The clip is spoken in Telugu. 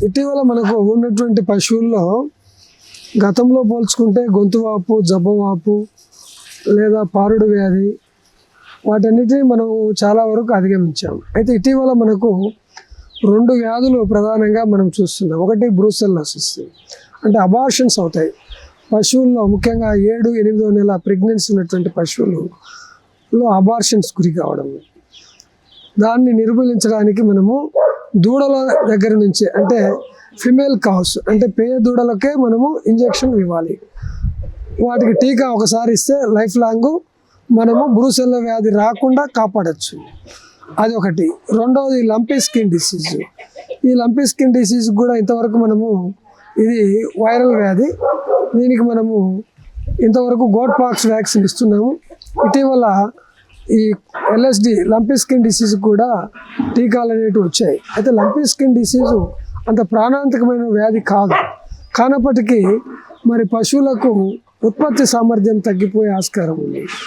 ఇటీవల మనకు ఉన్నటువంటి పశువుల్లో గతంలో పోల్చుకుంటే గొంతు వాపు, జబ్బ వాపు లేదా పారుడు వ్యాధి వాటన్నిటిని మనం చాలా వరకు అధిగమించాం. అయితే ఇటీవల మనకు 2 వ్యాధులు ప్రధానంగా మనం చూస్తున్నాం. ఒకటి బ్రూసెల్లోసిస్, అంటే అబార్షన్స్ అవుతాయి పశువుల్లో, ముఖ్యంగా 7-8వ నెల ప్రెగ్నెన్సీ ఉన్నటువంటి పశువులలో అబార్షన్స్ గురి కావడం. దాన్ని నిర్మూలించడానికి మనము దూడల దగ్గర నుంచి, అంటే ఫిమేల్ కౌస్ అంటే పేయ దూడలకే మనము ఇంజెక్షన్ ఇవ్వాలి. వాటికి టీకా ఒకసారి ఇస్తే లైఫ్ లాంగ్ మనము బ్రూసెల్లా వ్యాధి రాకుండా కాపాడచ్చు. అది ఒకటి. రెండవది లంపీ స్కిన్ డిసీజ్. ఈ లంపీ స్కిన్ డిసీజ్ కూడా ఇంతవరకు మనము, ఇది వైరల్ వ్యాధి, దీనికి మనము ఇంతవరకు గోట్ పాక్స్ వ్యాక్సిన్ ఇస్తున్నాము. ఇటీవల ఈ LSD లంపీ స్కిన్ డిసీజ్ కూడా టీకాలు అనేవి వచ్చాయి. అయితే లంపీ స్కిన్ డిసీజు అంత ప్రాణాంతకమైన వ్యాధి కాదు, కానప్పటికీ మరి పశువులకు ఉత్పత్తి సామర్థ్యం తగ్గిపోయే ఆస్కారం ఉంది.